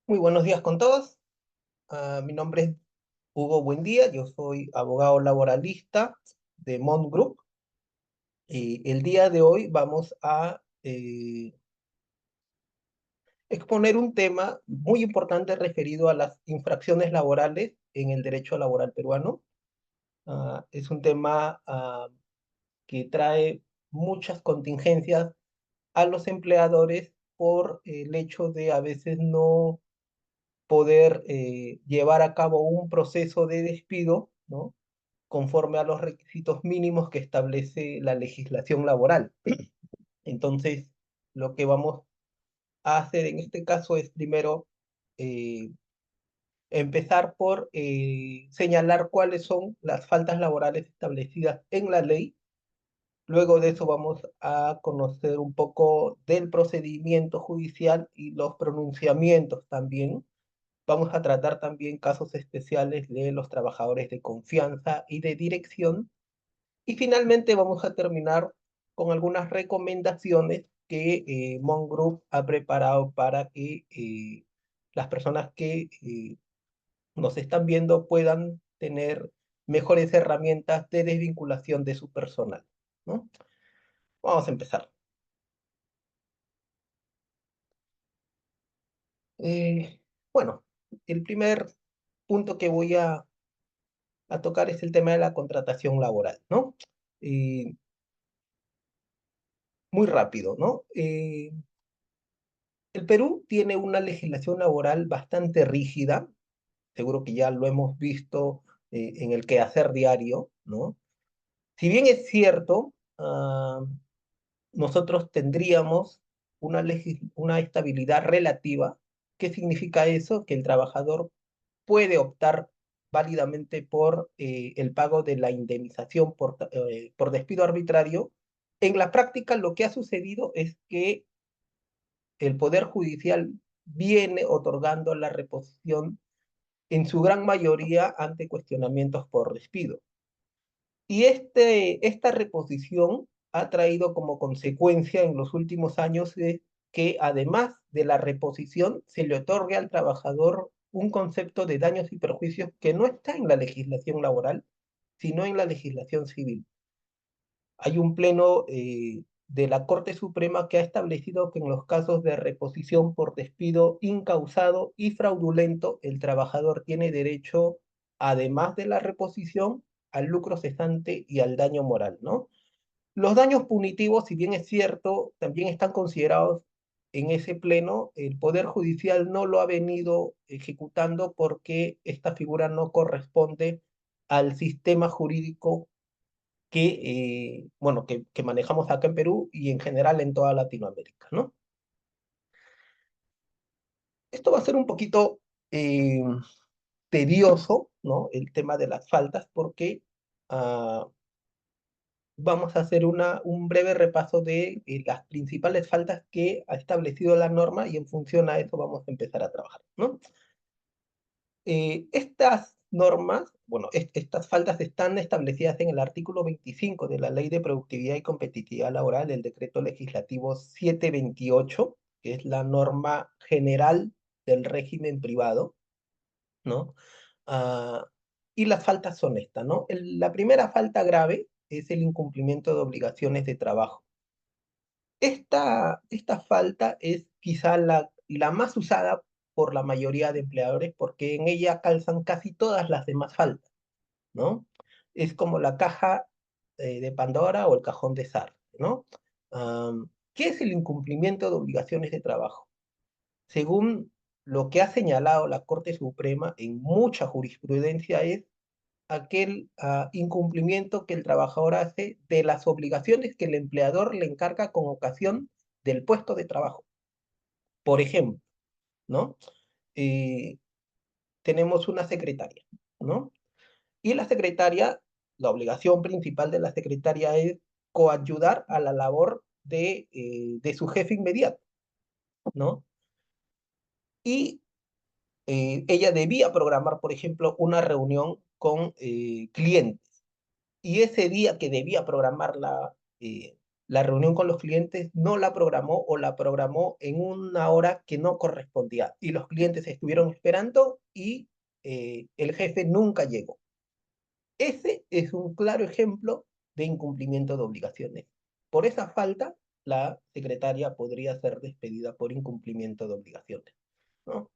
Muy buenos días con todos. Mi nombre es Hugo Buendía, yo soy abogado laboralista de Mont Group y el día de hoy vamos a exponer un tema muy importante referido a las infracciones laborales en el derecho laboral peruano. Es un tema que trae muchas contingencias a los empleadores por el hecho de a veces no poder llevar a cabo un proceso de despido, ¿no? Conforme a los requisitos mínimos que establece la legislación laboral. Entonces, lo que vamos a hacer en este caso es primero eh, empezar por señalar cuáles son las faltas laborales establecidas en la ley. Luego de eso vamos a conocer un poco del procedimiento judicial y los pronunciamientos también. Vamos a tratar también casos especiales de los trabajadores de confianza y de dirección. Y finalmente vamos a terminar con algunas recomendaciones que Mon Group ha preparado para que las personas que nos están viendo puedan tener mejores herramientas de desvinculación de su personal, ¿no? Vamos a empezar. Eh, bueno, el primer punto que voy a tocar es el tema de la contratación laboral, ¿no? Eh, Muy rápido, ¿no? El Perú tiene una legislación laboral bastante rígida, seguro que ya lo hemos visto en el quehacer diario, ¿no? Si bien es cierto, nosotros tendríamos una estabilidad relativa. ¿Qué significa eso? Que el trabajador puede optar válidamente por el pago de la indemnización por despido arbitrario. En la práctica, lo que ha sucedido es que el Poder Judicial viene otorgando la reposición en su gran mayoría ante cuestionamientos por despido. Y esta reposición ha traído como consecuencia en los últimos años que además de la reposición se le otorgue al trabajador un concepto de daños y perjuicios que no está en la legislación laboral, sino en la legislación civil. Hay un pleno de la Corte Suprema que ha establecido que en los casos de reposición por despido incausado y fraudulento, el trabajador tiene derecho, además de la reposición, al lucro cesante y al daño moral, ¿no? Los daños punitivos, si bien es cierto, también están considerados en ese pleno. El Poder Judicial no lo ha venido ejecutando porque esta figura no corresponde al sistema jurídico que manejamos acá en Perú y en general en toda Latinoamérica, ¿no? Esto va a ser un poquito eh, tedioso, ¿no? El tema de las faltas, porque ah, vamos a hacer un breve repaso de las principales faltas que ha establecido la norma y en función a eso vamos a empezar a trabajar, ¿no? Estas normas, bueno, estas faltas están establecidas en el artículo 25 de la Ley de Productividad y Competitividad Laboral, el decreto legislativo 728, que es la norma general del régimen privado, ¿no? Ah, y las faltas son estas, ¿no? La primera falta grave es el incumplimiento de obligaciones de trabajo. Esta falta es quizá la más usada por la mayoría de empleadores porque en ella calzan casi todas las demás faltas, ¿no? Es como la caja de Pandora o el cajón de Sartre, ¿no? ¿Qué es el incumplimiento de obligaciones de trabajo? Según lo que ha señalado la Corte Suprema en mucha jurisprudencia es aquel incumplimiento que el trabajador hace de las obligaciones que el empleador le encarga con ocasión del puesto de trabajo. Por ejemplo, ¿no? Eh, Tenemos una secretaria, ¿no? Y la secretaria, la obligación principal de la secretaria es coayudar a la labor de su jefe inmediato, ¿no? Y ella debía programar, por ejemplo, una reunión con clientes. Y ese día que debía programarla la reunión con los clientes no la programó o la programó en una hora que no correspondía y los clientes estuvieron esperando y el jefe nunca llegó. Ese es un claro ejemplo de incumplimiento de obligaciones. Por esa falta, la secretaria podría ser despedida por incumplimiento de obligaciones, ¿no?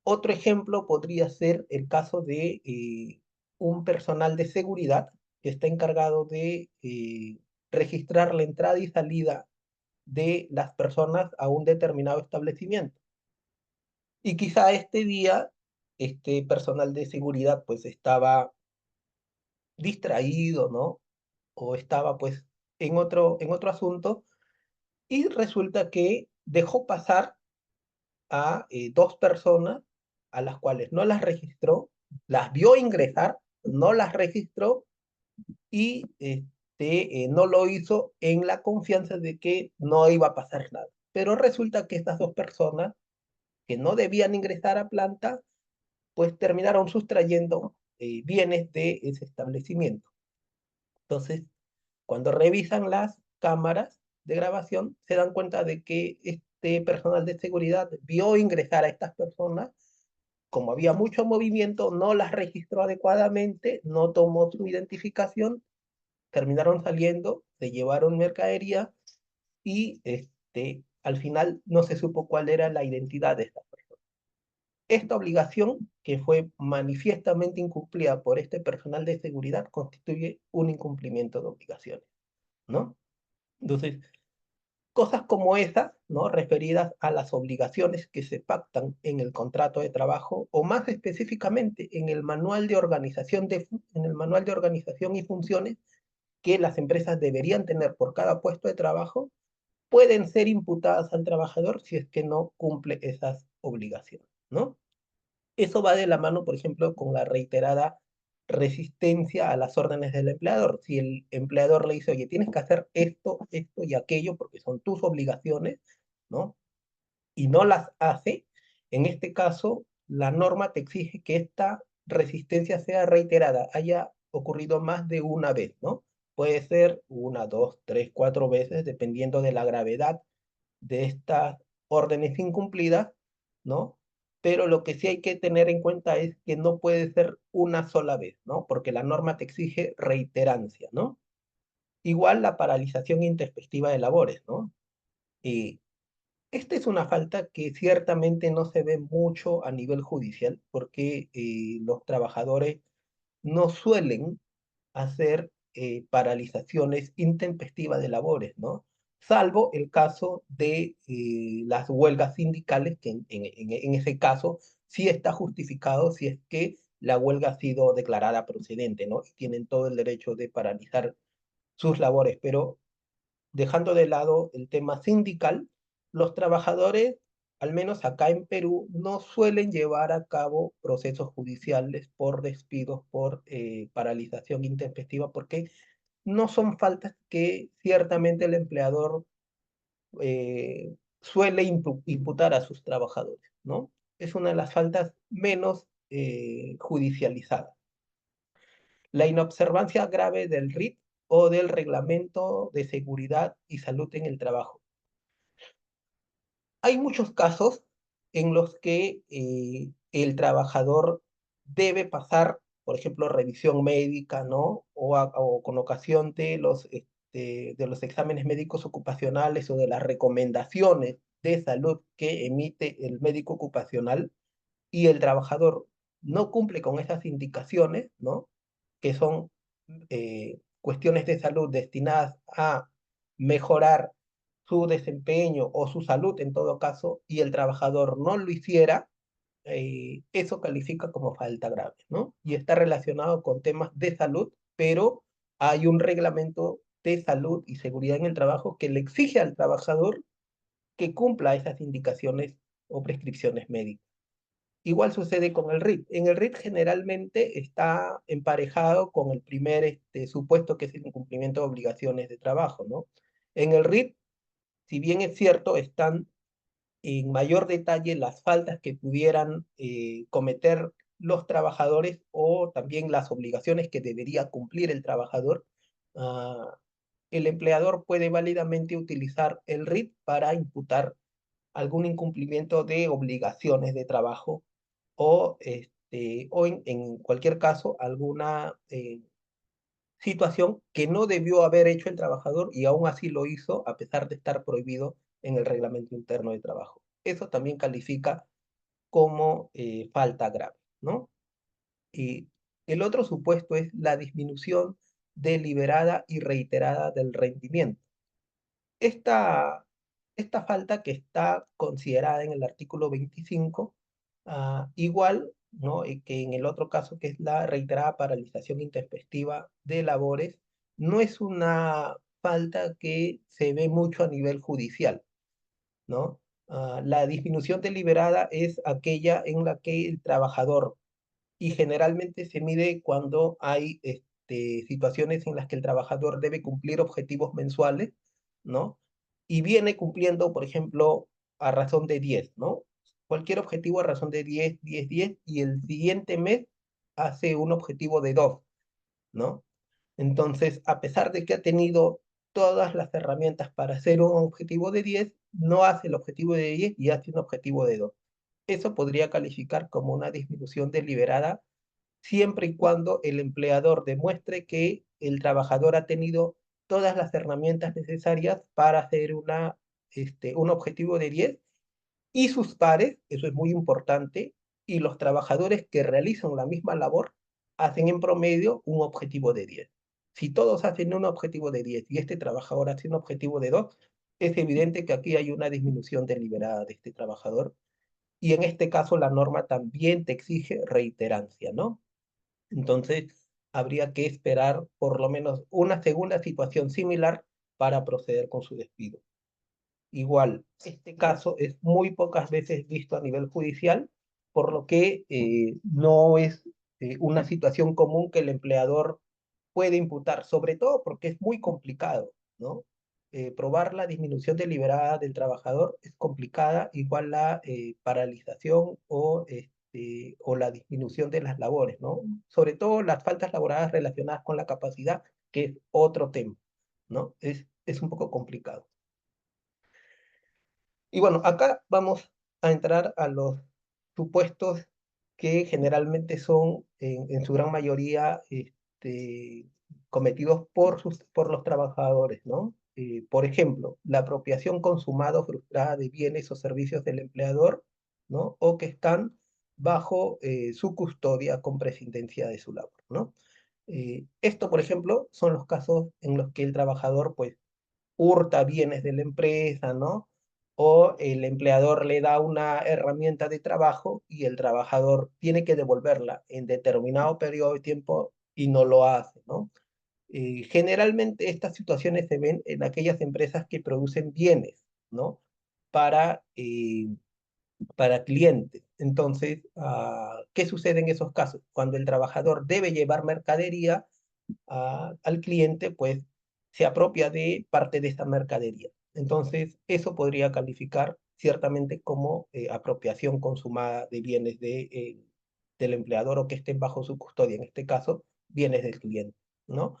Otro ejemplo podría ser el caso de un personal de seguridad que está encargado de registrar la entrada y salida de las personas a un determinado establecimiento. Y quizá este día, este personal de seguridad pues estaba distraído, ¿no? O estaba pues en otro asunto y resulta que dejó pasar a dos personas a las cuales no las registró, las vio ingresar, no las registró y no lo hizo en la confianza de que no iba a pasar nada. Pero resulta que estas dos personas que no debían ingresar a planta, pues terminaron sustrayendo bienes de ese establecimiento. Entonces, cuando revisan las cámaras de grabación, se dan cuenta de que este personal de seguridad vio ingresar a estas personas, como había mucho movimiento, no las registró adecuadamente, no tomó su identificación, terminaron saliendo, se llevaron mercadería y al final no se supo cuál era la identidad de estas personas. Esta obligación, que fue manifiestamente incumplida por este personal de seguridad, constituye un incumplimiento de obligaciones, ¿no? Entonces, cosas como esas, ¿no? Referidas a las obligaciones que se pactan en el contrato de trabajo o más específicamente en el manual de organización, en el manual de organización y funciones que las empresas deberían tener por cada puesto de trabajo, pueden ser imputadas al trabajador si es que no cumple esas obligaciones, ¿no? Eso va de la mano, por ejemplo, con la reiterada resistencia a las órdenes del empleador. Si el empleador le dice, oye, tienes que hacer esto, esto y aquello, porque son tus obligaciones, ¿no? Y no las hace, en este caso, la norma te exige que esta resistencia sea reiterada, haya ocurrido más de una vez, ¿no? Puede ser una, dos, tres, cuatro veces, dependiendo de la gravedad de estas órdenes incumplidas, ¿no? Pero lo que sí hay que tener en cuenta es que no puede ser una sola vez, ¿no? Porque la norma te exige reiterancia, ¿no? Igual la paralización intempestiva de labores, ¿no? Y esta es una falta que ciertamente no se ve mucho a nivel judicial porque los trabajadores no suelen hacer paralizaciones intempestivas de labores, ¿no? Salvo el caso de las huelgas sindicales, que en ese caso sí está justificado si es que la huelga ha sido declarada procedente, ¿no? Y tienen todo el derecho de paralizar sus labores, pero dejando de lado el tema sindical, los trabajadores, al menos acá en Perú, no suelen llevar a cabo procesos judiciales por despidos, por paralización intempestiva, porque no son faltas que ciertamente el empleador suele imputar a sus trabajadores, ¿no? Es una de las faltas menos judicializadas. La inobservancia grave del RIT o del Reglamento de Seguridad y Salud en el Trabajo. Hay muchos casos en los que el trabajador debe pasar, por ejemplo, revisión médica, ¿no? O con ocasión de los exámenes médicos ocupacionales o de las recomendaciones de salud que emite el médico ocupacional y el trabajador no cumple con esas indicaciones, ¿no? Que son cuestiones de salud destinadas a mejorar su desempeño o su salud en todo caso, y el trabajador no lo hiciera, eso califica como falta grave, ¿no? Y está relacionado con temas de salud, pero hay un reglamento de salud y seguridad en el trabajo que le exige al trabajador que cumpla esas indicaciones o prescripciones médicas. Igual sucede con el RIT. En el RIT generalmente está emparejado con el primer supuesto que es el incumplimiento de obligaciones de trabajo, ¿no? En el RIT, si bien es cierto, están en mayor detalle las faltas que pudieran cometer los trabajadores o también las obligaciones que debería cumplir el trabajador. el empleador puede válidamente utilizar el RIT para imputar algún incumplimiento de obligaciones de trabajo o en cualquier caso alguna situación que no debió haber hecho el trabajador y aún así lo hizo a pesar de estar prohibido en el reglamento interno de trabajo. Eso también califica como falta grave, ¿no? Y el otro supuesto es la disminución deliberada y reiterada del rendimiento. Esta, esta falta que está considerada en el artículo 25, igual, ¿no? Que en el otro caso, que es la reiterada paralización intempestiva de labores, no es una falta que se ve mucho a nivel judicial, ¿no? La disminución deliberada es aquella en la que el trabajador, y generalmente se mide cuando hay situaciones en las que el trabajador debe cumplir objetivos mensuales, ¿no? Y viene cumpliendo, por ejemplo, a razón de 10, ¿no? Cualquier objetivo a razón de 10, 10, 10, y el siguiente mes hace un objetivo de 2, ¿no? Entonces, a pesar de que ha tenido todas las herramientas para hacer un objetivo de 10, no hace el objetivo de 10 y hace un objetivo de 2. Eso podría calificar como una disminución deliberada siempre y cuando el empleador demuestre que el trabajador ha tenido todas las herramientas necesarias para hacer un objetivo de 10 y sus pares, eso es muy importante, y los trabajadores que realizan la misma labor hacen en promedio un objetivo de 10. Si todos hacen un objetivo de 10 y este trabajador hace un objetivo de 2, es evidente que aquí hay una disminución deliberada de este trabajador y en este caso la norma también te exige reiterancia, ¿no? Entonces, habría que esperar por lo menos una segunda situación similar para proceder con su despido. Igual, este caso es muy pocas veces visto a nivel judicial, por lo que no es una situación común que el empleador puede imputar, sobre todo porque es muy complicado, ¿no? Probar la disminución deliberada del trabajador es complicada, igual la paralización o la disminución de las labores, ¿no? Sobre todo las faltas laborales relacionadas con la capacidad, que es otro tema, ¿no? Es un poco complicado. Y bueno, acá vamos a entrar a los supuestos que generalmente son, en su gran mayoría, cometidos por los trabajadores, ¿no? Por ejemplo, la apropiación consumada o frustrada de bienes o servicios del empleador, ¿no? O que están bajo su custodia con prescindencia de su labor, ¿no? Esto, por ejemplo, son los casos en los que el trabajador, pues, hurta bienes de la empresa, ¿no? O el empleador le da una herramienta de trabajo y el trabajador tiene que devolverla en determinado periodo de tiempo y no lo hace, ¿no? Generalmente estas situaciones se ven en aquellas empresas que producen bienes, ¿no? Para, eh, para clientes. Entonces, ¿qué sucede en esos casos? Cuando el trabajador debe llevar mercadería, al cliente, pues se apropia de parte de esta mercadería. Entonces, eso podría calificar ciertamente como apropiación consumada de bienes del empleador o que estén bajo su custodia, en este caso, bienes del cliente, ¿no?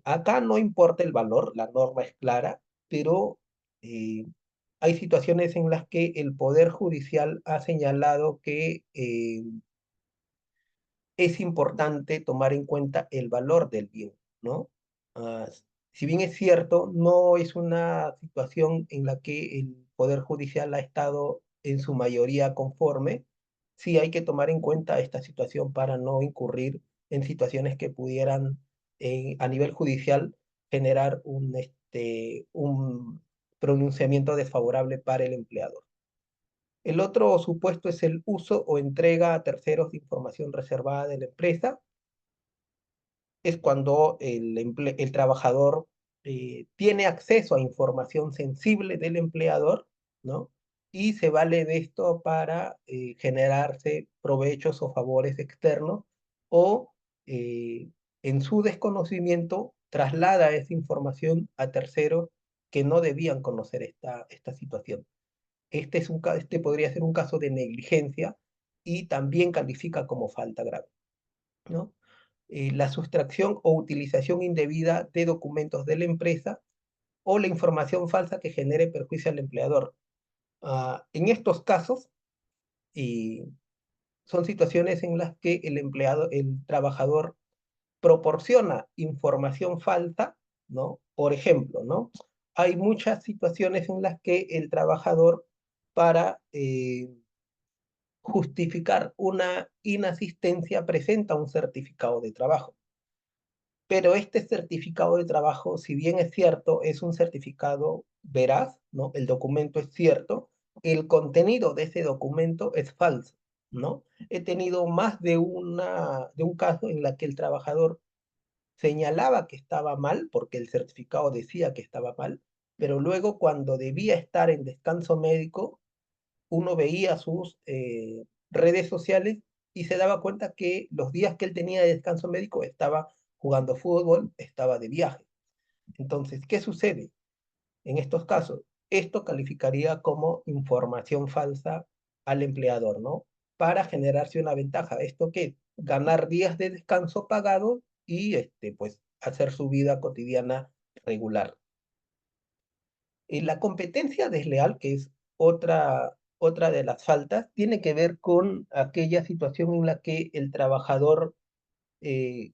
Acá no importa el valor, la norma es clara, pero eh, hay situaciones en las que el Poder Judicial ha señalado que es importante tomar en cuenta el valor del bien, ¿no? Ah, si bien es cierto, no es una situación en la que el Poder Judicial ha estado en su mayoría conforme, sí hay que tomar en cuenta esta situación para no incurrir en situaciones que pudieran, a nivel judicial, generar un pronunciamiento desfavorable para el empleador. El otro supuesto es el uso o entrega a terceros de información reservada de la empresa. Es cuando el trabajador tiene acceso a información sensible del empleador, ¿no? Y se vale de esto para generarse provechos o favores externos o en su desconocimiento traslada esa información a terceros que no debían conocer esta situación. Este podría ser un caso de negligencia y también califica como falta grave, ¿no? la sustracción o utilización indebida de documentos de la empresa o la información falsa que genere perjuicio al empleador. En estos casos, y son situaciones en las que el trabajador proporciona información falsa, ¿no? Por ejemplo, ¿no? Hay muchas situaciones en las que el trabajador, para justificar una inasistencia, presenta un certificado de trabajo. Pero este certificado de trabajo, si bien es cierto, es un certificado veraz, ¿no? El documento es cierto, el contenido de ese documento es falso, ¿no? He tenido más de un caso en la que el trabajador señalaba que estaba mal, porque el certificado decía que estaba mal, pero luego cuando debía estar en descanso médico, uno veía sus redes sociales y se daba cuenta que los días que él tenía de descanso médico estaba jugando fútbol, estaba de viaje. Entonces, ¿qué sucede en estos casos? Esto calificaría como información falsa al empleador, ¿no? Para generarse una ventaja. ¿Esto qué? Ganar días de descanso pagados y pues hacer su vida cotidiana regular. La competencia desleal, que es otra de las faltas, tiene que ver con aquella situación en la que el trabajador eh,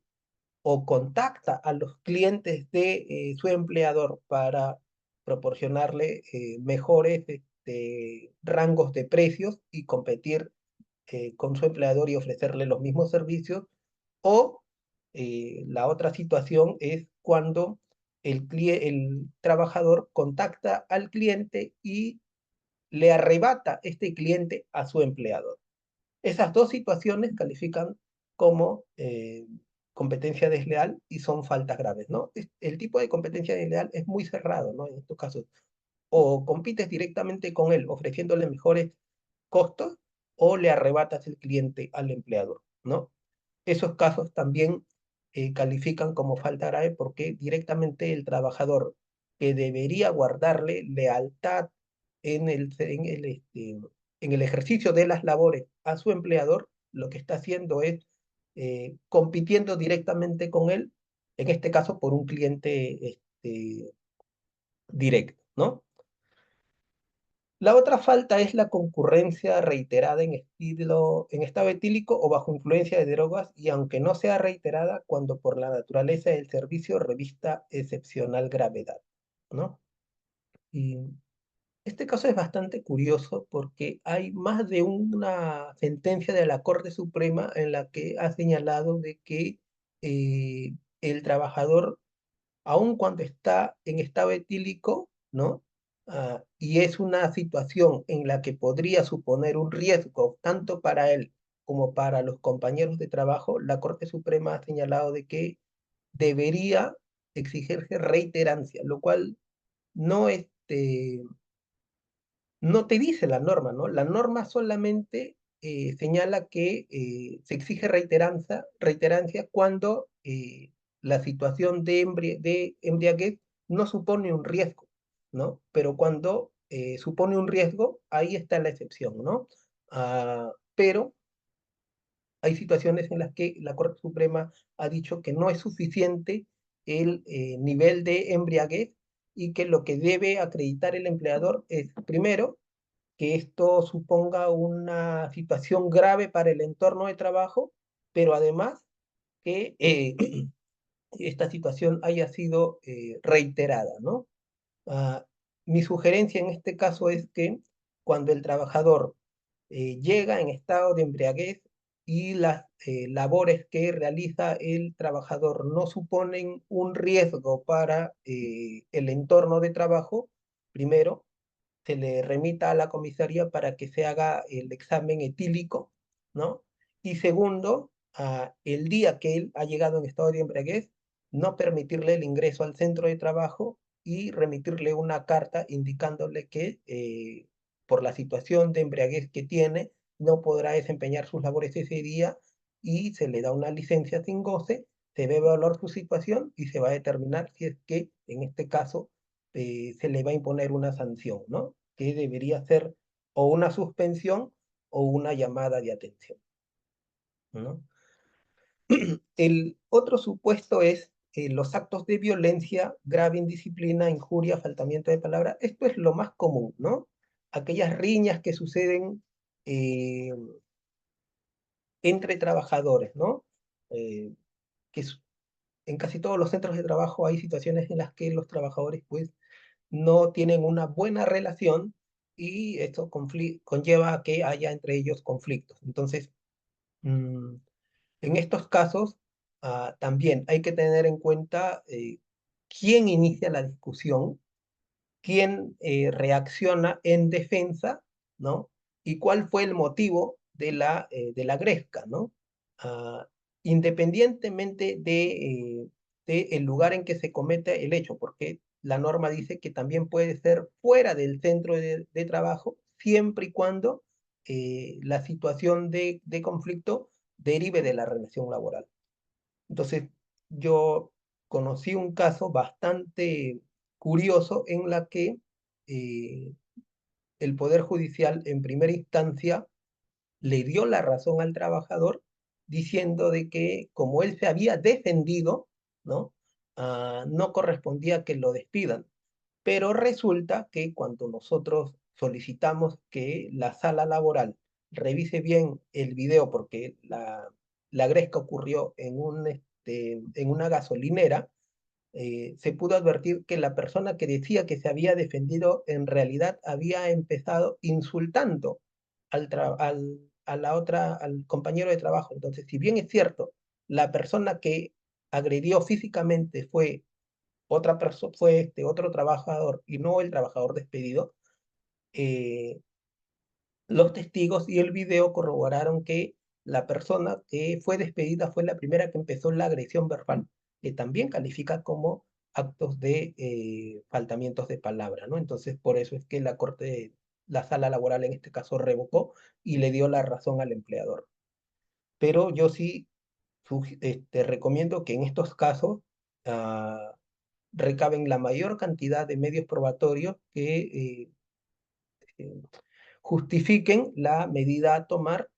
o contacta a los clientes de su empleador para proporcionarle mejores rangos de precios y competir con su empleador y ofrecerle los mismos servicios. O la otra situación es cuando el trabajador contacta al cliente y le arrebata este cliente a su empleador. Esas dos situaciones califican como competencia desleal y son faltas graves, ¿no? El tipo de competencia desleal es muy cerrado, ¿no? En estos casos, o compites directamente con él ofreciéndole mejores costos o le arrebatas el cliente al empleador, ¿no? Esos casos también califican como falta grave porque directamente el trabajador que debería guardarle lealtad en el ejercicio de las labores a su empleador, lo que está haciendo es compitiendo directamente con él, en este caso por un cliente directo, ¿no? La otra falta es la concurrencia reiterada en estado etílico o bajo influencia de drogas, y aunque no sea reiterada, cuando por la naturaleza del servicio revista excepcional gravedad, ¿no? Y este caso es bastante curioso porque hay más de una sentencia de la Corte Suprema en la que ha señalado de que el trabajador, aun cuando está en estado etílico, ¿no? Y es una situación en la que podría suponer un riesgo tanto para él como para los compañeros de trabajo, la Corte Suprema ha señalado de que debería exigirse reiterancia, lo cual no, no te dice la norma, ¿no? La norma solamente señala que se exige reiterancia cuando la situación de embriaguez no supone un riesgo, ¿no? Pero cuando supone un riesgo, ahí está la excepción, ¿no? Pero hay situaciones en las que la Corte Suprema ha dicho que no es suficiente el nivel de embriaguez y que lo que debe acreditar el empleador es, primero, que esto suponga una situación grave para el entorno de trabajo, pero además que esta situación haya sido reiterada, ¿no? Ah, Mi sugerencia en este caso es que cuando el trabajador llega en estado de embriaguez y las labores que realiza el trabajador no suponen un riesgo para el entorno de trabajo, primero, se le remita a la comisaría para que se haga el examen etílico, ¿no? Y segundo, el día que él ha llegado en estado de embriaguez, no permitirle el ingreso al centro de trabajo y remitirle una carta indicándole que por la situación de embriaguez que tiene, no podrá desempeñar sus labores ese día y se le da una licencia sin goce, se ve evaluar su situación y se va a determinar si es que, en este caso, se le va a imponer una sanción, ¿no? Que debería ser o una suspensión o una llamada de atención, ¿no? El otro supuesto es los actos de violencia, grave indisciplina, injuria, faltamiento de palabra. Esto es lo más común, ¿no? Aquellas riñas que suceden eh, entre trabajadores, ¿no? Eh, que en casi todos los centros de trabajo hay situaciones en las que los trabajadores, pues, no tienen una buena relación y esto conlleva a que haya entre ellos conflictos. Entonces, mm, en estos casos, también hay que tener en cuenta quién inicia la discusión, quién reacciona en defensa, ¿no? Y cuál fue el motivo de la gresca, ¿no? Ah, Independientemente de el lugar en que se comete el hecho, porque la norma dice que también puede ser fuera del centro de trabajo, siempre y cuando la situación de conflicto derive de la relación laboral. Entonces, yo conocí un caso bastante curioso en la que eh, el Poder Judicial en primera instancia le dio la razón al trabajador diciendo de que como él se había defendido, ¿no? No correspondía que lo despidan. Pero resulta que cuando nosotros solicitamos que la sala laboral revise bien el video, porque la gresca ocurrió en una gasolinera, se pudo advertir que la persona que decía que se había defendido en realidad había empezado insultando a la otra, al compañero de trabajo. Entonces, si bien es cierto, la persona que agredió físicamente fue otra persona, fue otro trabajador y no el trabajador despedido, eh, los testigos y el video corroboraron que la persona que fue despedida fue la primera que empezó la agresión verbal, que también califica como actos de faltamientos de palabra, ¿no? Entonces, por eso es que la sala laboral en este caso revocó y le dio la razón al empleador. Pero yo sí recomiendo que en estos casos ah, recaben la mayor cantidad de medios probatorios que eh, justifiquen la medida a tomar.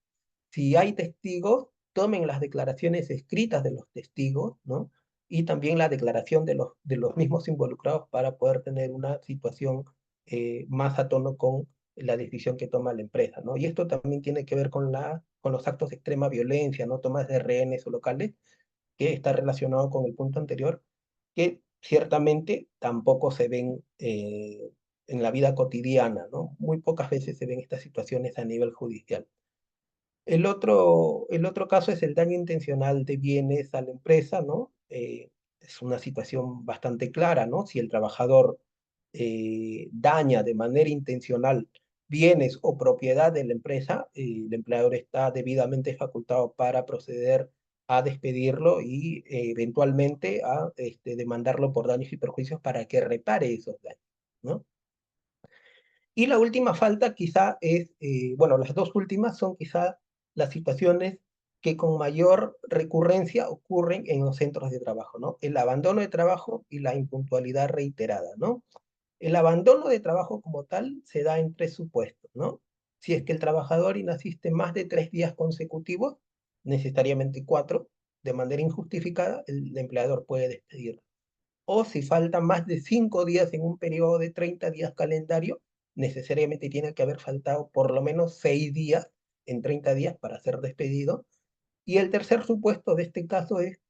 Si hay testigos, tomen las declaraciones escritas de los testigos, ¿no? Y también la declaración de los mismos involucrados para poder tener una situación más a tono con la decisión que toma la empresa, ¿no? Y esto también tiene que ver con los actos de extrema violencia, ¿no? Tomas de rehenes o locales, que está relacionado con el punto anterior, que ciertamente tampoco se ven en la vida cotidiana, ¿no? Muy pocas veces se ven estas situaciones a nivel judicial. El otro caso es el daño intencional de bienes a la empresa, ¿no? Es una situación bastante clara, ¿no? Si el trabajador daña de manera intencional bienes o propiedad de la empresa, el empleador está debidamente facultado para proceder a despedirlo y eventualmente a demandarlo por daños y perjuicios para que repare esos daños, ¿no? Y la última falta quizá es, bueno, las dos últimas son quizá las situaciones que con mayor recurrencia ocurren en los centros de trabajo, ¿no? El abandono de trabajo y la impuntualidad reiterada, ¿no? El abandono de trabajo como tal se da en tres supuestos, ¿no? Si es que el trabajador inasiste más de 3 días consecutivos, necesariamente 4, de manera injustificada, el empleador puede despedirlo. O si faltan más de 5 días en un periodo de 30 días calendario, necesariamente tiene que haber faltado por lo menos 6 días en 30 días para ser despedido. Y el tercer supuesto de este caso es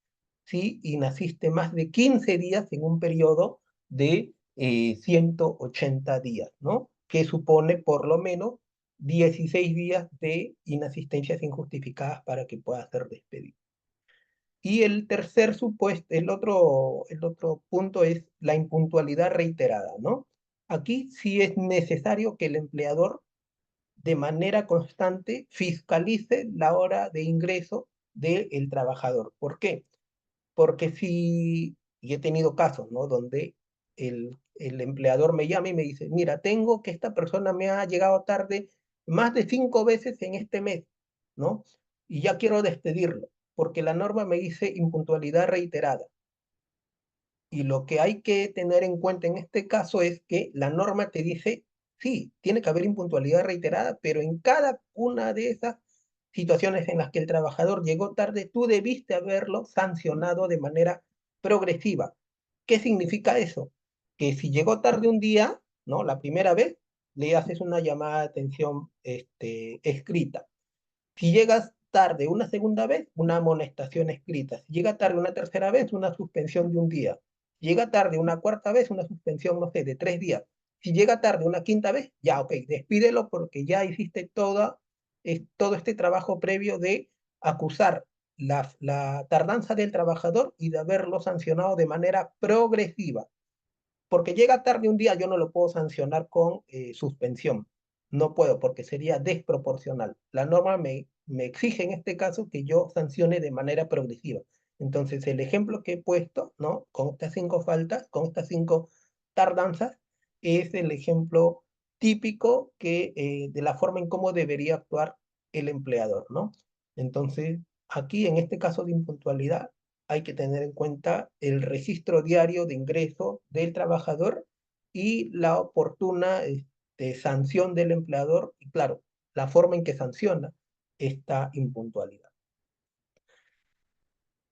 si inasiste más de 15 días en un periodo de 180 días, ¿no? Que supone por lo menos 16 días de inasistencias injustificadas para que pueda ser despedido. Y el tercer supuesto, el otro punto es la impuntualidad reiterada, ¿no? Aquí sí es necesario que el empleador de manera constante fiscalice la hora de ingreso del trabajador. ¿Por qué? Porque si, y he tenido casos, ¿no? Donde el empleador me llama y me dice, mira, tengo que esta persona me ha llegado tarde más de 5 veces en este mes, ¿no? Y ya quiero despedirlo, porque la norma me dice impuntualidad reiterada. Y lo que hay que tener en cuenta en este caso es que la norma te dice, sí, tiene que haber impuntualidad reiterada, pero en cada una de esas situaciones en las que el trabajador llegó tarde, tú debiste haberlo sancionado de manera progresiva. ¿Qué significa eso? Que si llegó tarde un día, ¿no? La primera vez, le haces una llamada de atención escrita. Si llegas tarde una segunda vez, una amonestación escrita. Si llega tarde una tercera vez, una suspensión de un día. Si llega tarde una cuarta vez, una suspensión, no sé, de 3 días. Si llega tarde una quinta vez, ya, ok, despídelo porque ya hiciste todo este trabajo previo de acusar la tardanza del trabajador y de haberlo sancionado de manera progresiva. Porque llega tarde un día, yo no lo puedo sancionar con suspensión. No puedo, porque sería desproporcional. La norma me exige en este caso que yo sancione de manera progresiva. Entonces, el ejemplo que he puesto, ¿no? Con estas 5 faltas, con estas 5 tardanzas, es el ejemplo típico de la forma en cómo debería actuar el empleador, ¿no? Entonces, aquí en este caso de impuntualidad, hay que tener en cuenta el registro diario de ingreso del trabajador y la oportuna sanción del empleador y, claro, la forma en que sanciona esta impuntualidad.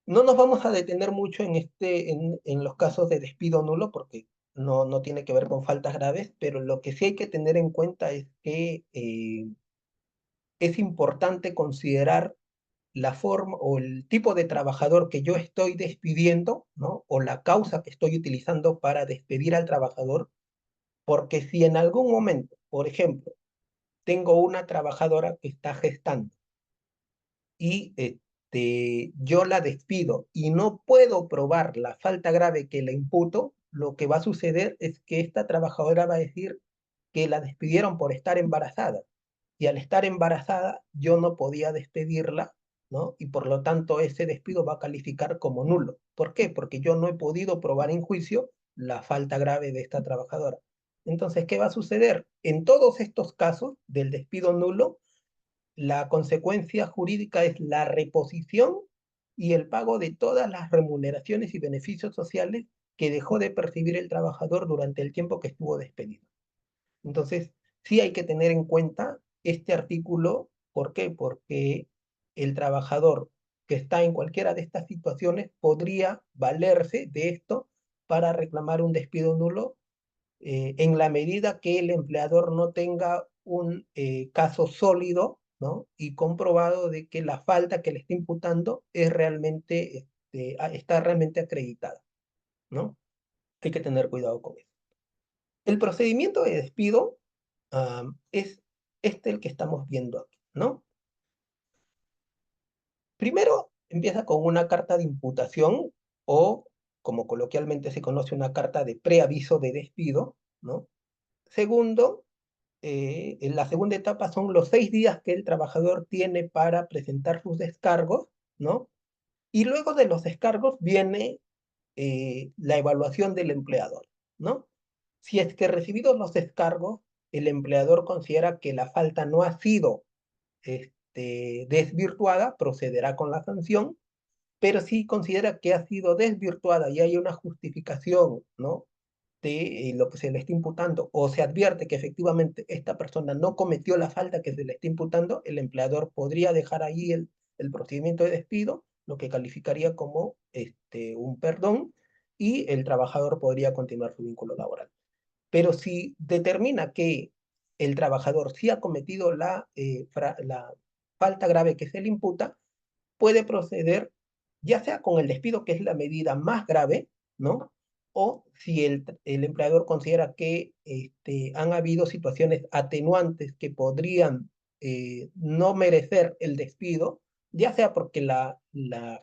No nos vamos a detener mucho en los casos de despido nulo porque no tiene que ver con faltas graves, pero lo que sí hay que tener en cuenta es que es importante considerar la forma o el tipo de trabajador que yo estoy despidiendo, ¿no? O la causa que estoy utilizando para despedir al trabajador, porque si en algún momento, por ejemplo, tengo una trabajadora que está gestando y yo la despido y no puedo probar la falta grave que le imputo, lo que va a suceder es que esta trabajadora va a decir que la despidieron por estar embarazada. Y al estar embarazada, yo no podía despedirla, ¿no? Y por lo tanto, ese despido va a calificar como nulo. ¿Por qué? Porque yo no he podido probar en juicio la falta grave de esta trabajadora. Entonces, ¿qué va a suceder? En todos estos casos del despido nulo, la consecuencia jurídica es la reposición y el pago de todas las remuneraciones y beneficios sociales que dejó de percibir el trabajador durante el tiempo que estuvo despedido. Entonces, sí hay que tener en cuenta este artículo. ¿Por qué? Porque el trabajador que está en cualquiera de estas situaciones podría valerse de esto para reclamar un despido nulo en la medida que el empleador no tenga un caso sólido, ¿no? Y comprobado de que la falta que le está imputando es realmente, está realmente acreditada, ¿no? Hay que tener cuidado con eso. El procedimiento de despido es el que estamos viendo aquí, ¿no? Primero empieza con una carta de imputación o, como coloquialmente se conoce, una carta de preaviso de despido, ¿no? Segundo, en la segunda etapa son los 6 días que el trabajador tiene para presentar sus descargos, ¿no? Y luego de los descargos viene la evaluación del empleador, ¿no? Si es que recibidos los descargos, el empleador considera que la falta no ha sido desvirtuada, procederá con la sanción, pero si considera que ha sido desvirtuada y hay una justificación, ¿no? De lo que se le está imputando, o se advierte que efectivamente esta persona no cometió la falta que se le está imputando, el empleador podría dejar ahí el procedimiento de despido, lo que calificaría como un perdón, y el trabajador podría continuar su vínculo laboral. Pero si determina que el trabajador sí ha cometido la falta grave que se le imputa, puede proceder ya sea con el despido, que es la medida más grave, ¿no? O si el empleador considera que han habido situaciones atenuantes que podrían no merecer el despido, ya sea porque la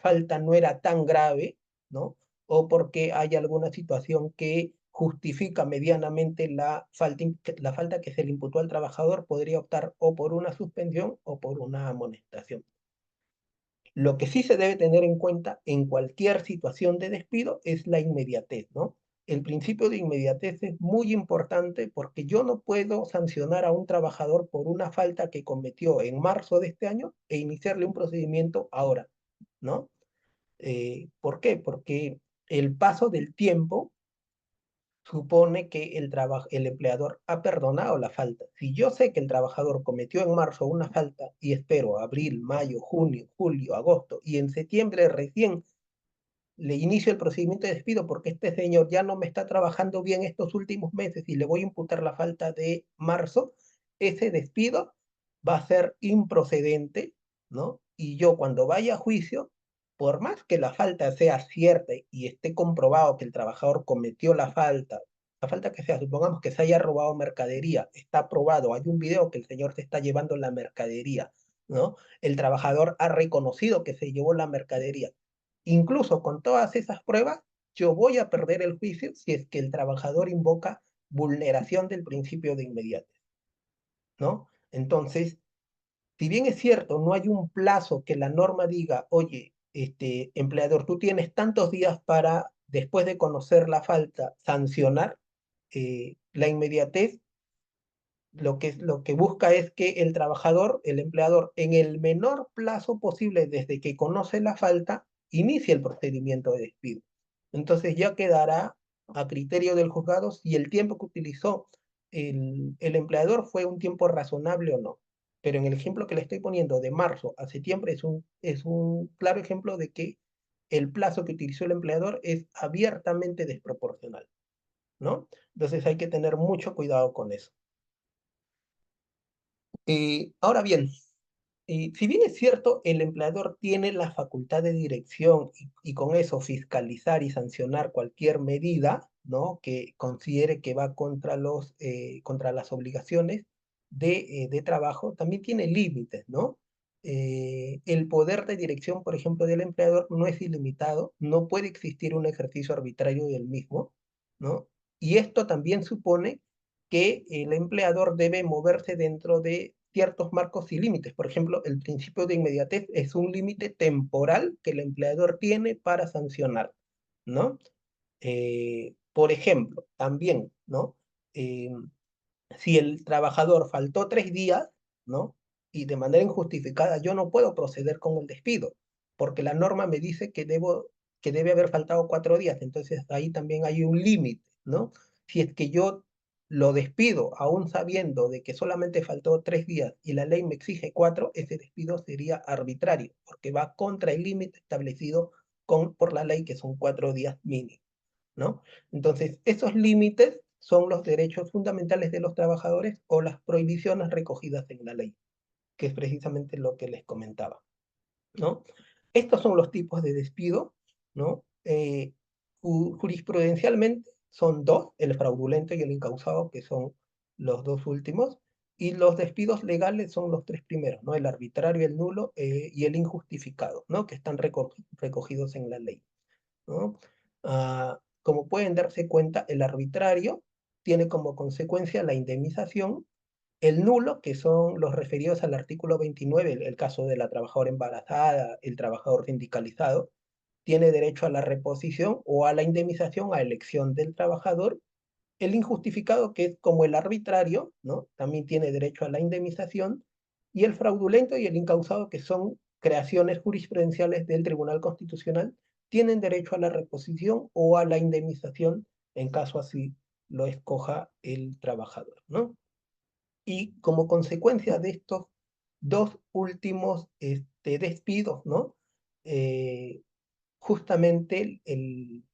falta no era tan grave, ¿no? O porque hay alguna situación que justifica medianamente la falta que se le imputó al trabajador, podría optar o por una suspensión o por una amonestación. Lo que sí se debe tener en cuenta en cualquier situación de despido es la inmediatez, ¿no? El principio de inmediatez es muy importante porque yo no puedo sancionar a un trabajador por una falta que cometió en marzo de este año e iniciarle un procedimiento ahora, ¿no? ¿Por qué? Porque el paso del tiempo supone que el empleador ha perdonado la falta. Si yo sé que el trabajador cometió en marzo una falta y espero abril, mayo, junio, julio, agosto y en septiembre recién le inicio el procedimiento de despido porque este señor ya no me está trabajando bien estos últimos meses y le voy a imputar la falta de marzo, ese despido va a ser improcedente, ¿no? Y yo cuando vaya a juicio, por más que la falta sea cierta y esté comprobado que el trabajador cometió la falta que sea, supongamos que se haya robado mercadería, está probado, hay un video que el señor se está llevando la mercadería, ¿no? El trabajador ha reconocido que se llevó la mercadería. Incluso con todas esas pruebas, yo voy a perder el juicio si es que el trabajador invoca vulneración del principio de inmediatez, ¿no? Entonces, si bien es cierto, no hay un plazo que la norma diga, oye, empleador, tú tienes tantos días para, después de conocer la falta, sancionar, la inmediatez lo que busca es que el trabajador, el empleador, en el menor plazo posible desde que conoce la falta, inicie el procedimiento de despido. Entonces ya quedará a criterio del juzgado si el tiempo que utilizó el empleador fue un tiempo razonable o no. Pero en el ejemplo que le estoy poniendo de marzo a septiembre es un claro ejemplo de que el plazo que utilizó el empleador es abiertamente desproporcional, ¿no? Entonces hay que tener mucho cuidado con eso. Ahora bien, si bien es cierto, el empleador tiene la facultad de dirección y con eso fiscalizar y sancionar cualquier medida, ¿no? Que considere que va contra contra las obligaciones de trabajo, también tiene límites, ¿no? El poder de dirección, por ejemplo, del empleador no es ilimitado, no puede existir un ejercicio arbitrario del mismo, ¿no? Y esto también supone que el empleador debe moverse dentro de ciertos marcos y límites. Por ejemplo, el principio de inmediatez es un límite temporal que el empleador tiene para sancionar, ¿no? Por ejemplo, también, ¿no? Eh, si el trabajador faltó 3 días, ¿no? Y de manera injustificada, yo no puedo proceder con el despido, porque la norma me dice que debe haber faltado 4 días, entonces ahí también hay un límite, ¿no? Si es que yo lo despido, aún sabiendo de que solamente faltó 3 días y la ley me exige 4, ese despido sería arbitrario, porque va contra el límite establecido por la ley, que son 4 días mínimos, ¿no? Entonces, esos límites son los derechos fundamentales de los trabajadores o las prohibiciones recogidas en la ley, que es precisamente lo que les comentaba, ¿no? Estos son los tipos de despido, ¿no? Jurisprudencialmente son dos, el fraudulento y el incausado, que son los dos últimos, y los despidos legales son los tres primeros, ¿no? El arbitrario, el nulo y el injustificado, ¿no? Que están recogidos en la ley, ¿no? Como pueden darse cuenta, el arbitrario tiene como consecuencia la indemnización, el nulo, que son los referidos al artículo 29, el caso de la trabajadora embarazada, el trabajador sindicalizado, tiene derecho a la reposición o a la indemnización a elección del trabajador. El injustificado, que es como el arbitrario, ¿no? También tiene derecho a la indemnización. Y el fraudulento y el incausado, que son creaciones jurisprudenciales del Tribunal Constitucional, tienen derecho a la reposición o a la indemnización en caso así lo escoja el trabajador, ¿no? Y como consecuencia de estos dos últimos despidos, ¿no? Eh, justamente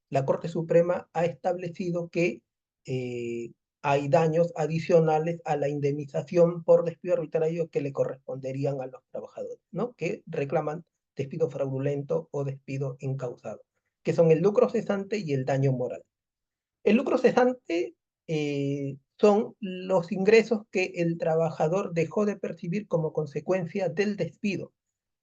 la Corte Suprema ha establecido que eh, hay daños adicionales a la indemnización por despido arbitrario que le corresponderían a los trabajadores, ¿no? Que reclaman despido fraudulento o despido incausado, que son el lucro cesante y el daño moral. El lucro cesante son los ingresos que el trabajador dejó de percibir como consecuencia del despido.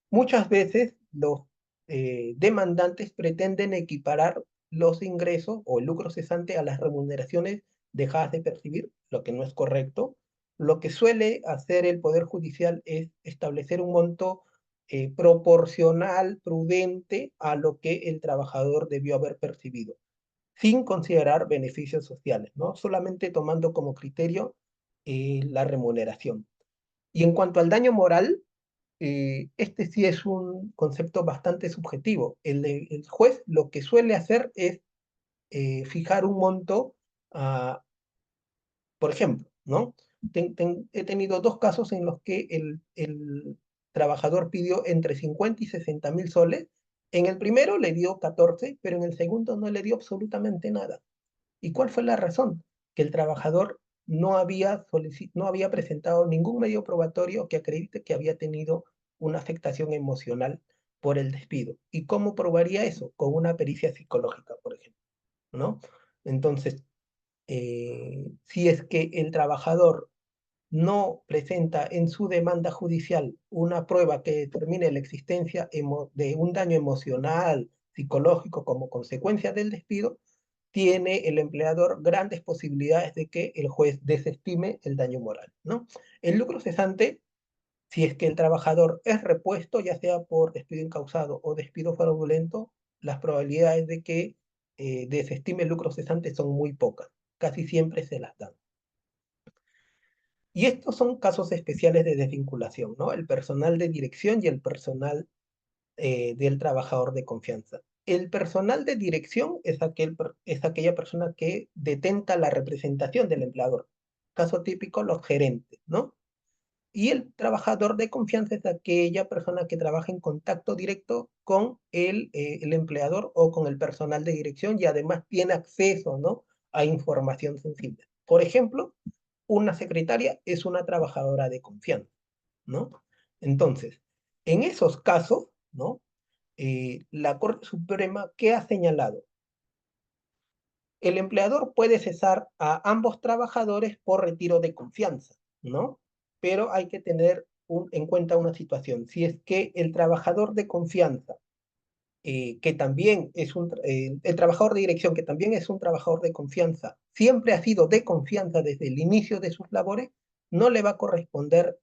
Muchas veces los demandantes pretenden equiparar los ingresos o el lucro cesante a las remuneraciones dejadas de percibir, lo que no es correcto. Lo que suele hacer el Poder Judicial es establecer un monto proporcional, prudente a lo que el trabajador debió haber percibido, sin considerar beneficios sociales, ¿no? Solamente tomando como criterio la remuneración. Y en cuanto al daño moral, este sí es un concepto bastante subjetivo. El juez lo que suele hacer es fijar un monto Ah, por ejemplo, ¿no? He tenido dos casos en los que el trabajador pidió entre 50 y 60 mil soles. En el primero le dio 14, pero en el segundo no le dio absolutamente nada. ¿Y cuál fue la razón? Que el trabajador no había presentado ningún medio probatorio que acredite que había tenido una afectación emocional por el despido. ¿Y cómo probaría eso? Con una pericia psicológica, por ejemplo, ¿no? Entonces, si es que el trabajador no presenta en su demanda judicial una prueba que determine la existencia de un daño emocional, psicológico como consecuencia del despido, tiene el empleador grandes posibilidades de que el juez desestime el daño moral, ¿no? El lucro cesante, si es que el trabajador es repuesto, ya sea por despido incausado o despido fraudulento, las probabilidades de que desestime el lucro cesante son muy pocas, casi siempre se las dan. Y estos son casos especiales de desvinculación, ¿no? El personal de dirección y el personal del trabajador de confianza. El personal de dirección es aquella persona que detenta la representación del empleador. Caso típico, los gerentes, ¿no? Y el trabajador de confianza es aquella persona que trabaja en contacto directo con el empleador o con el personal de dirección y además tiene acceso, ¿no?, a información sensible. Por ejemplo, una secretaria es una trabajadora de confianza, ¿no? Entonces, en esos casos, ¿no? La Corte Suprema, ¿qué ha señalado? El empleador puede cesar a ambos trabajadores por retiro de confianza, ¿no? Pero hay que tener en cuenta una situación. Si es que el trabajador de confianza, que también es el trabajador de dirección, que también es un trabajador de confianza, siempre ha sido de confianza desde el inicio de sus labores, no le va a corresponder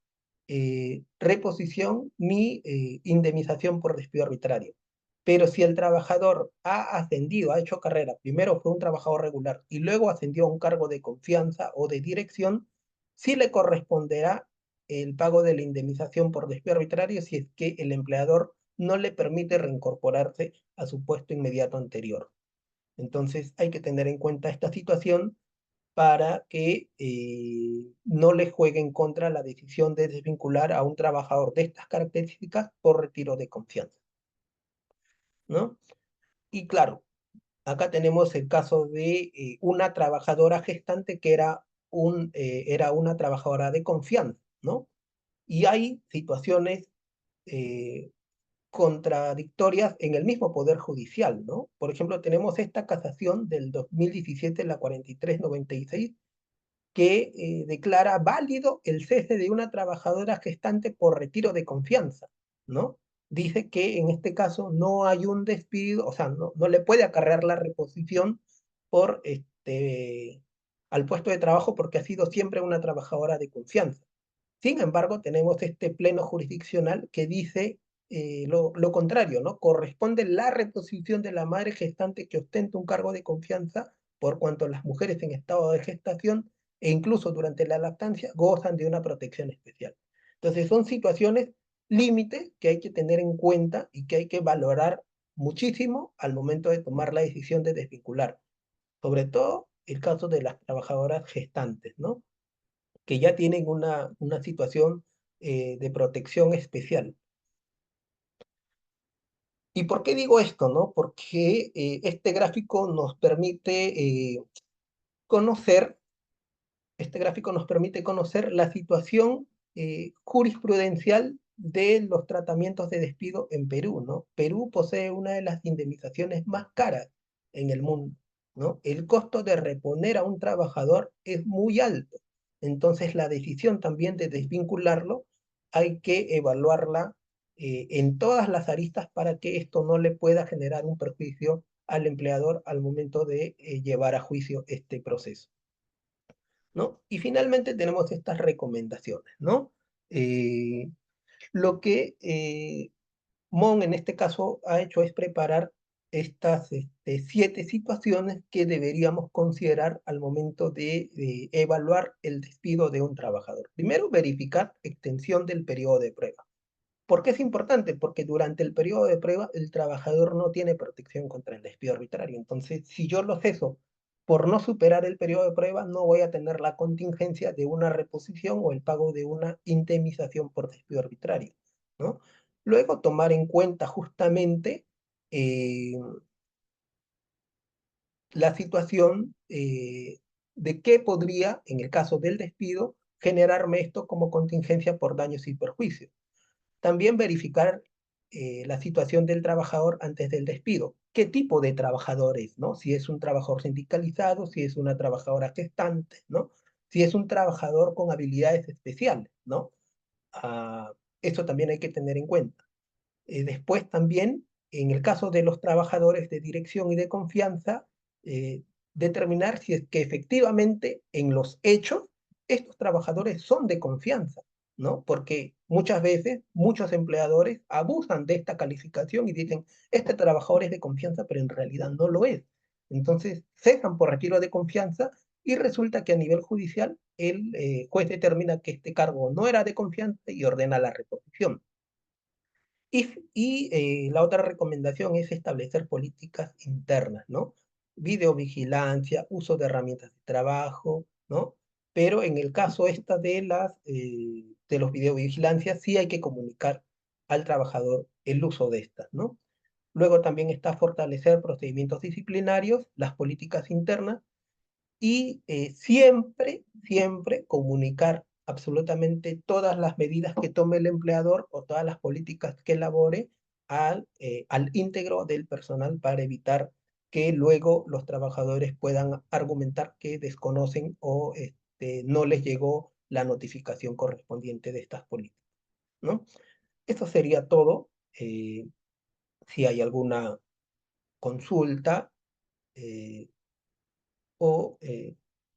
reposición ni indemnización por despido arbitrario. Pero si el trabajador ha ascendido, ha hecho carrera, primero fue un trabajador regular y luego ascendió a un cargo de confianza o de dirección, sí le corresponderá el pago de la indemnización por despido arbitrario si es que el empleador no le permite reincorporarse a su puesto inmediato anterior. Entonces hay que tener en cuenta esta situación para que no le juegue en contra la decisión de desvincular a un trabajador de estas características por retiro de confianza, ¿no? Y claro, acá tenemos el caso de una trabajadora gestante que era una trabajadora de confianza, ¿no? Y hay situaciones eh, contradictorias en el mismo Poder Judicial, ¿no? Por ejemplo, tenemos esta casación del 2017, la 4396, que declara válido el cese de una trabajadora gestante por retiro de confianza, ¿no? Dice que en este caso no hay un despido, o sea, no le puede acarrear la reposición por al puesto de trabajo porque ha sido siempre una trabajadora de confianza. Sin embargo, tenemos este pleno jurisdiccional que dice lo contrario, ¿no? Corresponde la reposición de la madre gestante que ostenta un cargo de confianza por cuanto las mujeres en estado de gestación e incluso durante la lactancia gozan de una protección especial. Entonces, son situaciones límites que hay que tener en cuenta y que hay que valorar muchísimo al momento de tomar la decisión de desvincular. Sobre todo el caso de las trabajadoras gestantes, ¿no?, que ya tienen una situación de protección especial. ¿Y por qué digo esto, no? Porque este gráfico nos permite conocer, este gráfico nos permite conocer la situación jurisprudencial de los tratamientos de despido en Perú, ¿no? Perú posee una de las indemnizaciones más caras en el mundo, ¿no? El costo de reponer a un trabajador es muy alto. Entonces, la decisión también de desvincularlo hay que evaluarla en todas las aristas para que esto no le pueda generar un perjuicio al empleador al momento de llevar a juicio este proceso, ¿no? Y finalmente tenemos estas recomendaciones, ¿no? Eh, lo que Mon en este caso ha hecho es preparar estas 7 situaciones que deberíamos considerar al momento de evaluar el despido de un trabajador. Primero, verificar extensión del periodo de prueba. ¿Por qué es importante? Porque durante el periodo de prueba el trabajador no tiene protección contra el despido arbitrario. Entonces, si yo lo ceso por no superar el periodo de prueba, no voy a tener la contingencia de una reposición o el pago de una indemnización por despido arbitrario, ¿no? Luego, tomar en cuenta justamente eh, la situación de qué podría, en el caso del despido, generarme esto como contingencia por daños y perjuicios. También verificar la situación del trabajador antes del despido. ¿Qué tipo de trabajador es, no? Si es un trabajador sindicalizado, si es una trabajadora gestante, ¿no? Si es un trabajador con habilidades especiales, ¿no? Ah, eso también hay que tener en cuenta. Después también, en el caso de los trabajadores de dirección y de confianza, eh, determinar si es que efectivamente en los hechos estos trabajadores son de confianza, ¿no? Porque muchas veces muchos empleadores abusan de esta calificación y dicen, este trabajador es de confianza, pero en realidad no lo es. Entonces cesan por retiro de confianza y resulta que a nivel judicial el juez determina que este cargo no era de confianza y ordena la reposición. La otra recomendación es establecer políticas internas, ¿no? Videovigilancia, uso de herramientas de trabajo, ¿no? Pero en el caso esta de los videovigilancias, sí hay que comunicar al trabajador el uso de estas, ¿no? Luego también está fortalecer procedimientos disciplinarios, las políticas internas y siempre comunicar absolutamente todas las medidas que tome el empleador o todas las políticas que elabore al íntegro del personal para evitar que luego los trabajadores puedan argumentar que desconocen o no les llegó la notificación correspondiente de estas políticas, ¿no? Eso sería todo. Si hay alguna consulta, eh, o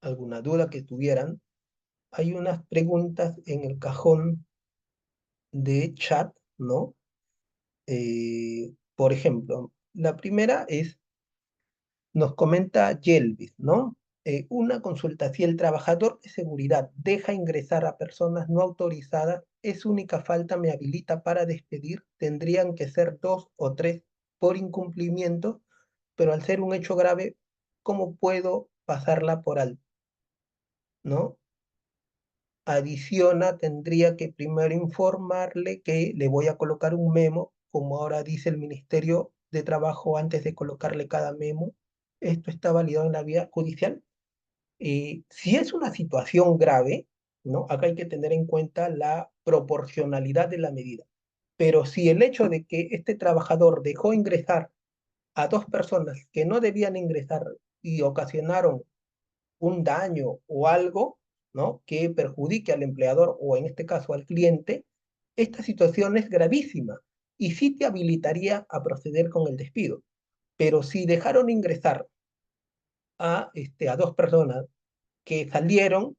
alguna duda que tuvieran, hay unas preguntas en el cajón de chat, ¿no? Por ejemplo, la primera es, nos comenta Yelvis, ¿no? Una consulta, si el trabajador de seguridad deja ingresar a personas no autorizadas, es única falta, me habilita para despedir, tendrían que ser 2 o 3 por incumplimiento, pero al ser un hecho grave, ¿cómo puedo pasarla por alto? ¿No? Adiciona, tendría que primero informarle que le voy a colocar un memo, como ahora dice el Ministerio de Trabajo antes de colocarle cada memo. Esto está validado en la vía judicial. Si es una situación grave, ¿no? Acá hay que tener en cuenta la proporcionalidad de la medida. Pero si el hecho de que este trabajador dejó ingresar a 2 personas que no debían ingresar y ocasionaron un daño o algo, ¿no? Que perjudique al empleador o en este caso al cliente, esta situación es gravísima y sí te habilitaría a proceder con el despido. Pero si dejaron ingresar a 2 personas que salieron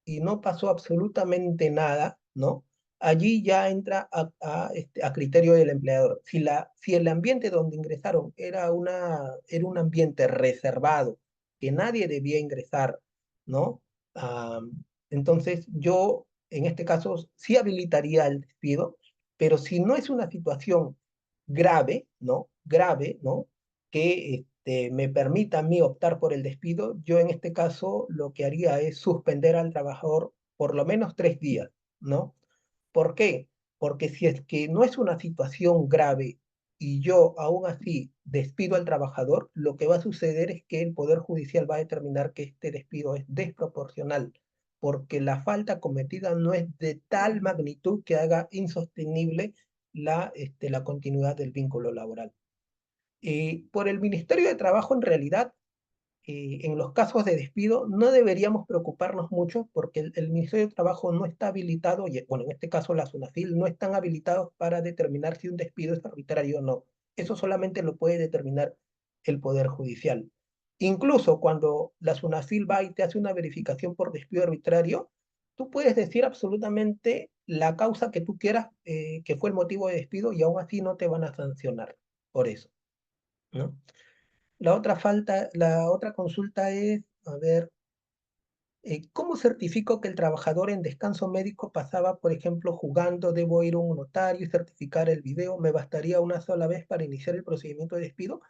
y no pasó absolutamente nada, ¿no? Allí ya entra a criterio del empleador. Si el ambiente donde ingresaron era un ambiente reservado, que nadie debía ingresar, ¿no? Ah, entonces yo, en este caso, sí habilitaría el despido, pero si no es una situación grave, ¿no? Grave, ¿no? Que me permita a mí optar por el despido, yo en este caso lo que haría es suspender al trabajador por lo menos 3 días, ¿no? ¿Por qué? Porque si es que no es una situación grave y yo aún así despido al trabajador, lo que va a suceder es que el Poder Judicial va a determinar que este despido es desproporcional, porque la falta cometida no es de tal magnitud que haga insostenible la continuidad del vínculo laboral. Por el Ministerio de Trabajo, en realidad, en los casos de despido, no deberíamos preocuparnos mucho porque el Ministerio de Trabajo no está habilitado, y, bueno, en este caso la SUNAFIL, no están habilitados para determinar si un despido es arbitrario o no. Eso solamente lo puede determinar el Poder Judicial. Incluso cuando la SUNAFIL va y te hace una verificación por despido arbitrario, tú puedes decir absolutamente la causa que tú quieras, que fue el motivo de despido, y aún así no te van a sancionar por eso, ¿no? La otra consulta es, a ver, ¿cómo certifico que el trabajador en descanso médico pasaba, por ejemplo, jugando? ¿Debo ir a un notario y certificar el video? ¿Me bastaría una sola vez para iniciar el procedimiento de despido?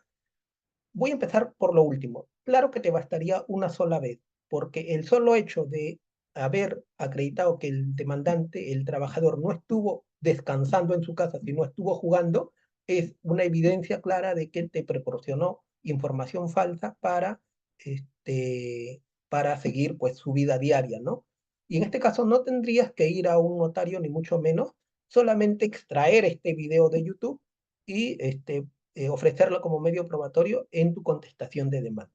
voy a empezar por lo último. Claro que te bastaría una sola vez, porque el solo hecho de haber acreditado que el demandante, el trabajador, no estuvo descansando en su casa, sino estuvo jugando, es una evidencia clara de que te proporcionó información falsa para seguir pues su vida diaria, ¿no? Y en este caso no tendrías que ir a un notario ni mucho menos, solamente extraer este video de YouTube y ofrecerlo como medio probatorio en tu contestación de demanda.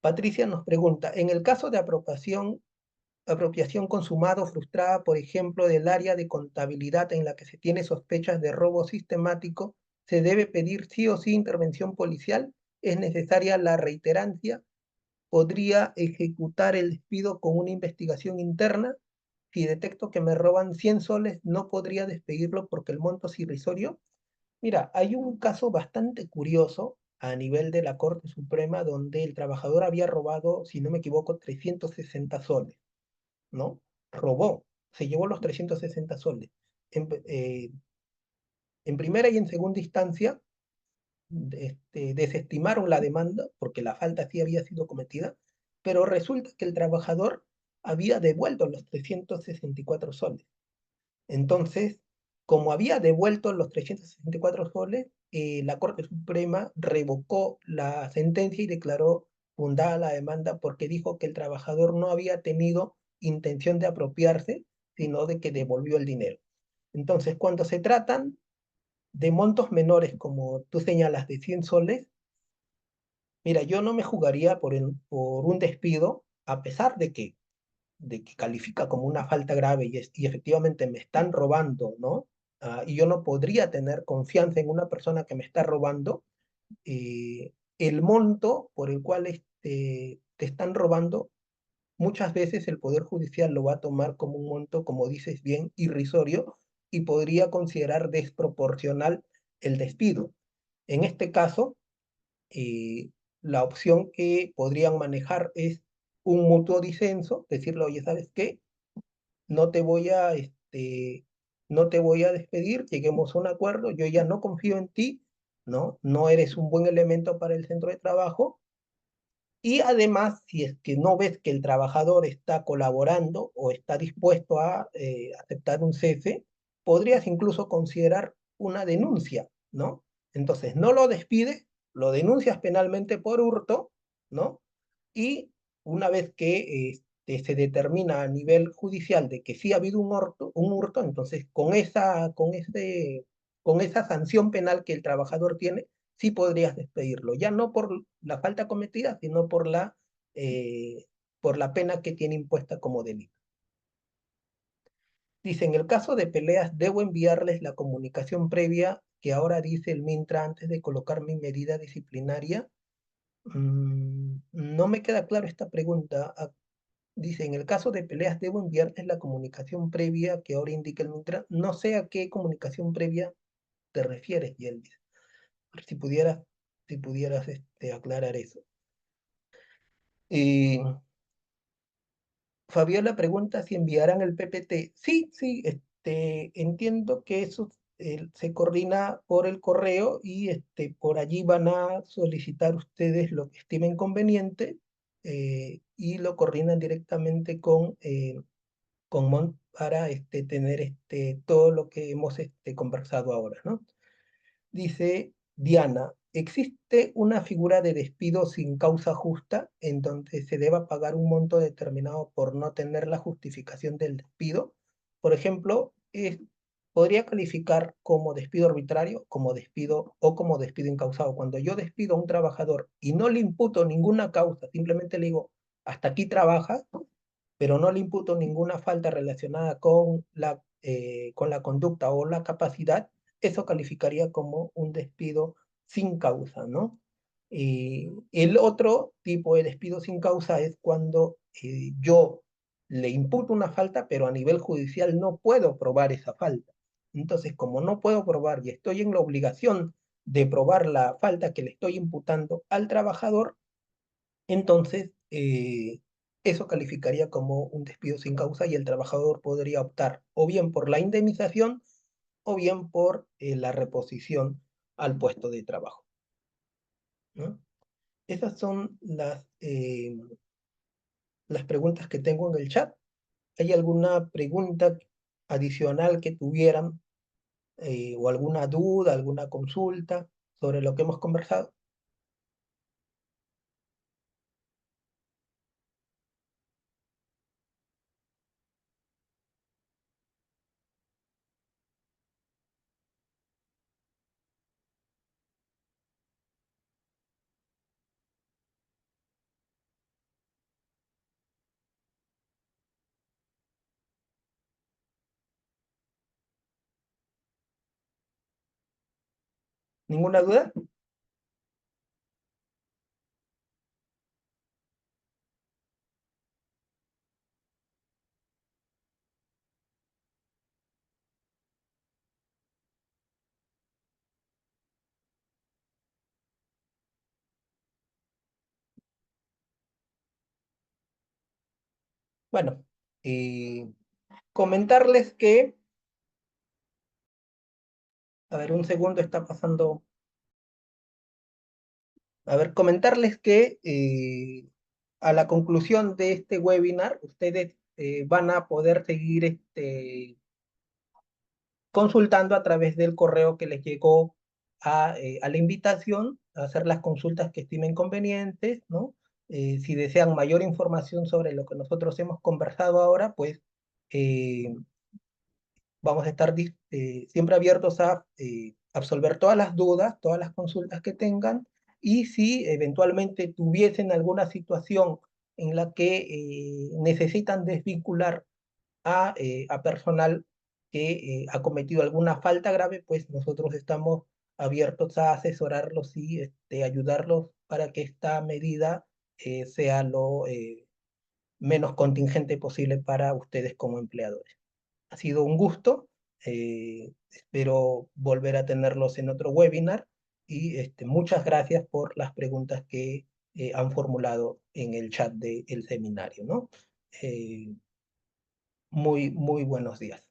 Patricia nos pregunta, en el caso de apropiación consumada o frustrada, por ejemplo, del área de contabilidad en la que se tiene sospechas de robo sistemático, ¿se debe pedir sí o sí intervención policial? ¿Es necesaria la reiterancia? ¿Podría ejecutar el despido con una investigación interna? Si detecto que me roban 100 soles, ¿no podría despedirlo porque el monto es irrisorio? Mira, hay un caso bastante curioso a nivel de la Corte Suprema donde el trabajador había robado, si no me equivoco, 360 soles, ¿no? Robó, se llevó los 360 soles. En, eh, en primera y en segunda instancia, desestimaron la demanda porque la falta sí había sido cometida, pero resulta que el trabajador había devuelto los 364 soles. Entonces, como había devuelto los 364 soles, la Corte Suprema revocó la sentencia y declaró fundada la demanda porque dijo que el trabajador no había tenido intención de apropiarse, sino de que devolvió el dinero. Entonces, cuando se tratan de montos menores, como tú señalas, de 100 soles, mira, yo no me jugaría por un despido, a pesar de que califica como una falta grave y efectivamente me están robando, ¿no? Y yo no podría tener confianza en una persona que me está robando, el monto por el cual te están robando, muchas veces el Poder Judicial lo va a tomar como un monto, como dices bien, irrisorio y podría considerar desproporcional el despido. En este caso, eh, la opción que podrían manejar es un mutuo disenso, decirle, oye, ¿sabes qué? No te voy a, no te voy a despedir, lleguemos a un acuerdo, yo ya no confío en ti, ¿no? No eres un buen elemento para el centro de trabajo, y además, si es que no ves que el trabajador está colaborando o está dispuesto a aceptar un cese, podrías incluso considerar una denuncia, ¿no? Entonces, no lo despides, lo denuncias penalmente por hurto, ¿no? Y una vez que se determina a nivel judicial de que sí ha habido un hurto, entonces con esa sanción penal que el trabajador tiene, sí podrías despedirlo, ya no por la falta cometida, sino eh, por la pena que tiene impuesta como delito. Dice, en el caso de peleas, debo enviarles la comunicación previa que ahora dice el Mintra antes de colocar mi medida disciplinaria. No me queda claro esta pregunta. Dice, en el caso de peleas, debo enviarles la comunicación previa que ahora indica el Mintra. No sé a qué comunicación previa te refieres, Yelvis. Si pudieras aclarar eso. Y Fabiola pregunta si enviarán el PPT. Sí, sí, entiendo que eso se coordina por el correo y por allí van a solicitar ustedes lo que estimen conveniente, y lo coordinan directamente con Mont para tener todo lo que hemos conversado ahora, ¿no? Dice Diana, ¿existe una figura de despido sin causa justa en donde se deba pagar un monto determinado por no tener la justificación del despido? Por ejemplo, podría calificar como despido arbitrario, como despido o como despido incausado. Cuando yo despido a un trabajador y no le imputo ninguna causa, simplemente le digo, hasta aquí trabajas, pero no le imputo ninguna falta relacionada con la conducta o la capacidad, eso calificaría como un despido sin causa, ¿no? Y el otro tipo de despido sin causa es cuando yo le imputo una falta, pero a nivel judicial no puedo probar esa falta. Entonces, como no puedo probar y estoy en la obligación de probar la falta que le estoy imputando al trabajador, entonces eso calificaría como un despido sin causa y el trabajador podría optar o bien por la indemnización o bien por la reposición al puesto de trabajo. ¿no? Esas son las preguntas que tengo en el chat. ¿Hay alguna pregunta adicional que tuvieran o alguna duda, alguna consulta sobre lo que hemos conversado? ¿Ninguna duda? Bueno, eh, comentarles que, a ver, un segundo está pasando. A ver, comentarles que a la conclusión de este webinar, ustedes van a poder seguir consultando a través del correo que les llegó a la invitación, a hacer las consultas que estimen convenientes, ¿no? Si desean mayor información sobre lo que nosotros hemos conversado ahora, pues eh, vamos a estar siempre abiertos a absolver todas las dudas, todas las consultas que tengan, y si eventualmente tuviesen alguna situación en la que necesitan desvincular a personal que ha cometido alguna falta grave, pues nosotros estamos abiertos a asesorarlos y ayudarlos para que esta medida sea lo menos contingente posible para ustedes como empleadores. Ha sido un gusto. Espero volver a tenerlos en otro webinar y muchas gracias por las preguntas que han formulado en el chat del seminario, ¿no? Muy buenos días.